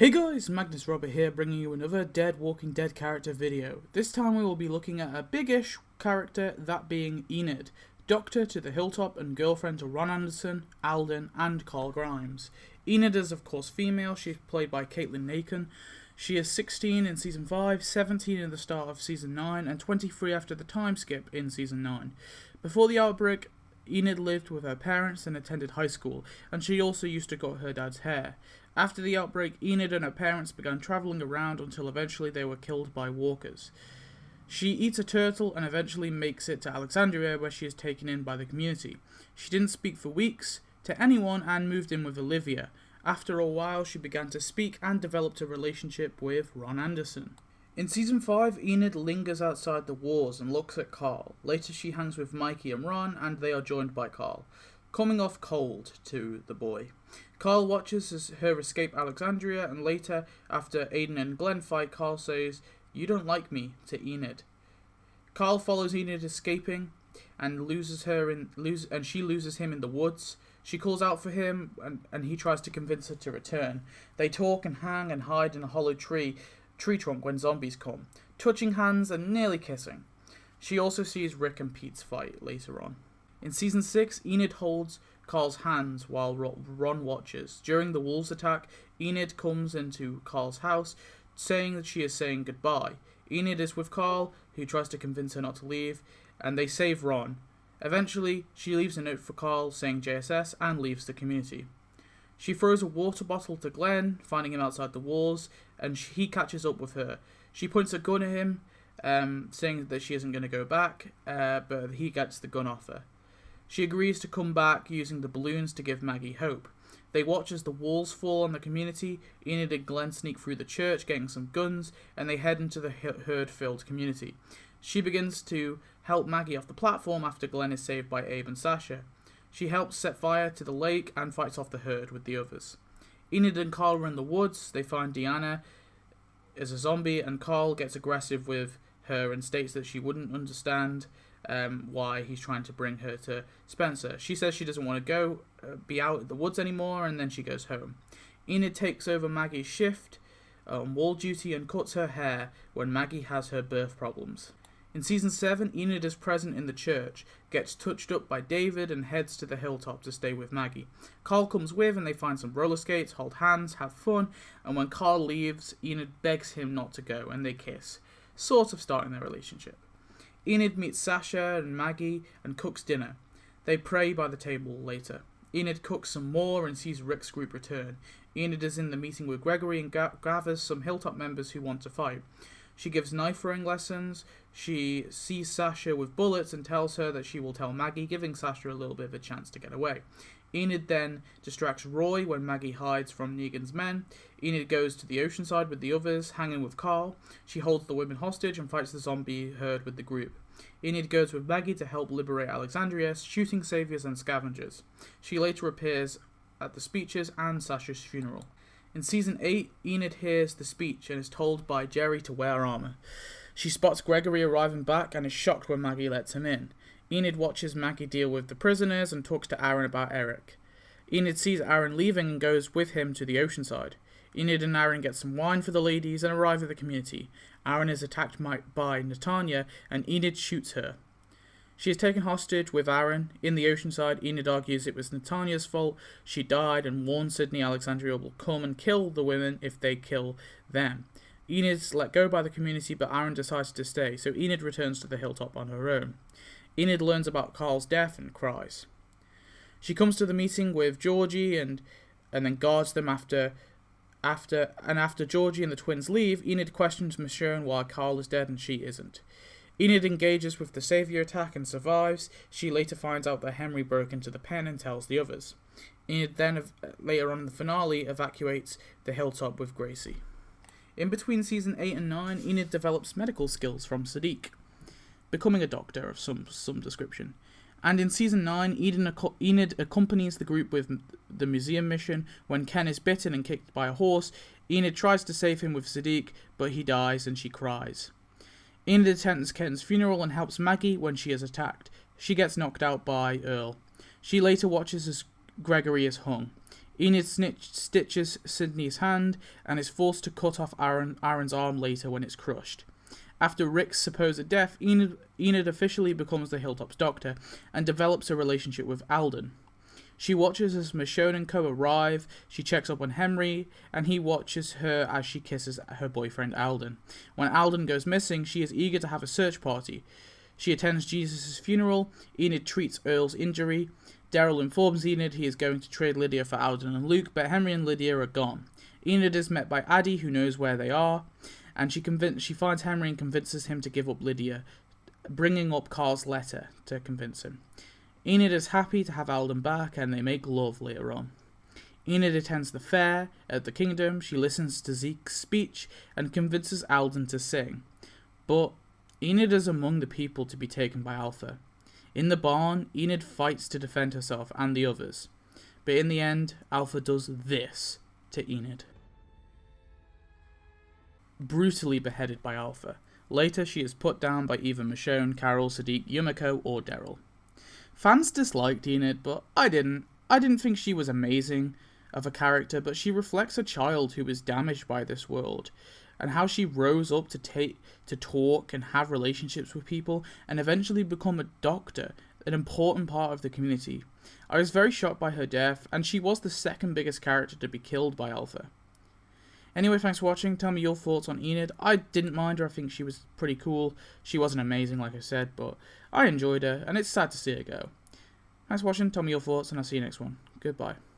Hey guys, Magnus here bringing you another Dead Walking Dead character video. This time we will be looking at a big-ish character, that being Enid, doctor to the Hilltop and girlfriend to Ron Anderson, Alden and Carl Grimes. Enid is of course female, she's played by Caitlin Nakin. She is 16 in Season 5, 17 in the start of Season 9 and 23 after the time skip in Season 9. Before the outbreak, Enid lived with her parents and attended high school, and she also used to cut her dad's hair. After the outbreak, Enid and her parents began travelling around until eventually they were killed by walkers. She eats a turtle and eventually makes it to Alexandria, where she is taken in by the community. She didn't speak for weeks to anyone and moved in with Olivia. After a while, she began to speak and developed a relationship with Ron Anderson. In Season 5, Enid lingers outside the walls and looks at Carl. Later she hangs with Mikey and Ron, and they are joined by Carl, coming off cold to the boy. Carl watches as her escape Alexandria, and later, after Aiden and Glenn fight, Carl says, "You don't like me," to Enid. Carl follows Enid escaping and she loses him in the woods. She calls out for him and he tries to convince her to return. They talk and hang and hide in a hollow tree trunk when zombies come, touching hands and nearly kissing. She also sees Rick and Pete's fight later on. In Season 6, Enid holds Carl's hands while Ron watches. During the wolves attack, Enid comes into Carl's house, saying that she is saying goodbye. Enid is with Carl, who tries to convince her not to leave, and they save Ron. Eventually, she leaves a note for Carl saying JSS and leaves the community. She throws a water bottle to Glenn, finding him outside the walls, and he catches up with her. She points a gun at him, saying that she isn't going to go back, but he gets the gun off her. She agrees to come back using the balloons to give Maggie hope. They watch as the walls fall on the community. Enid and Glenn sneak through the church, getting some guns, and they head into the herd-filled community. She begins to help Maggie off the platform after Glenn is saved by Abe and Sasha. She helps set fire to the lake and fights off the herd with the others. Enid and Carl are in the woods. They find Deanna as a zombie, and Carl gets aggressive with her and states that she wouldn't understand why he's trying to bring her to Spencer. She says she doesn't want to be out in the woods anymore, and then she goes home. Enid takes over Maggie's shift on wall duty and cuts her hair when Maggie has her birth problems. In Season 7, Enid is present in the church, gets touched up by David, and heads to the hilltop to stay with Maggie. Carl comes with, and they find some roller skates, hold hands, have fun, and when Carl leaves, Enid begs him not to go, and they kiss, sort of starting their relationship. Enid meets Sasha and Maggie and cooks dinner. They pray by the table later. Enid cooks some more and sees Rick's group return. Enid is in the meeting with Gregory and gathers some Hilltop members who want to fight. She gives knife throwing lessons. She sees Sasha with bullets and tells her that she will tell Maggie, giving Sasha a little bit of a chance to get away. Enid then distracts Roy when Maggie hides from Negan's men. Enid goes to the oceanside with the others, hanging with Carl. She holds the women hostage and fights the zombie herd with the group. Enid goes with Maggie to help liberate Alexandria, shooting saviors and scavengers. She later appears at the speeches and Sasha's funeral. In Season 8, Enid hears the speech and is told by Jerry to wear armor. She spots Gregory arriving back and is shocked when Maggie lets him in. Enid watches Maggie deal with the prisoners and talks to Aaron about Eric. Enid sees Aaron leaving and goes with him to the oceanside. Enid and Aaron get some wine for the ladies and arrive at the community. Aaron is attacked by Natanya and Enid shoots her. She is taken hostage with Aaron. In the oceanside, Enid argues it was Natanya's fault. She died and warns Sydney Alexandria will come and kill the women if they kill them. Enid is let go by the community, but Aaron decides to stay, so Enid returns to the hilltop on her own. Enid learns about Carl's death and cries. She comes to the meeting with Georgie and then guards them after Georgie and the twins leave. Enid questions Michonne why Carl is dead and she isn't. Enid engages with the savior attack and survives. She later finds out that Henry broke into the pen and tells the others. Enid then, later on in the finale, evacuates the hilltop with Gracie. In between Season 8 and 9, Enid develops medical skills from Sadiq, becoming a doctor of some description. And in Season 9, Enid accompanies the group with the museum mission. When Ken is bitten and kicked by a horse, Enid tries to save him with Sadiq, but he dies and she cries. Enid attends Ken's funeral and helps Maggie when she is attacked. She gets knocked out by Earl. She later watches as Gregory is hung. Enid stitches Sydney's hand and is forced to cut off Aaron's arm later when it's crushed. After Rick's supposed death, Enid officially becomes the Hilltop's doctor and develops a relationship with Alden. She watches as Michonne and co arrive, she checks up on Henry, and he watches her as she kisses her boyfriend Alden. When Alden goes missing, she is eager to have a search party. She attends Jesus' funeral, Enid treats Earl's injury, Daryl informs Enid he is going to trade Lydia for Alden and Luke, but Henry and Lydia are gone. Enid is met by Addie, who knows where they are, and she finds Henry and convinces him to give up Lydia, bringing up Carl's letter to convince him. Enid is happy to have Alden back, and they make love later on. Enid attends the fair at the kingdom, she listens to Zeke's speech, and convinces Alden to sing. But Enid is among the people to be taken by Alpha. In the barn, Enid fights to defend herself and the others. But in the end, Alpha does this to Enid. Brutally beheaded by Alpha. Later, she is put down by either Michonne, Carol, Sadiq, Yumiko, or Daryl. Fans disliked Enid, but I didn't. I didn't think she was amazing of a character, but she reflects a child who was damaged by this world, and how she rose up to talk and have relationships with people, and eventually become a doctor, an important part of the community. I was very shocked by her death, and she was the second biggest character to be killed by Alpha. Anyway, thanks for watching. Tell me your thoughts on Enid. I didn't mind her. I think she was pretty cool. She wasn't amazing, like I said, but I enjoyed her, and it's sad to see her go. Thanks for watching. Tell me your thoughts, and I'll see you next one. Goodbye.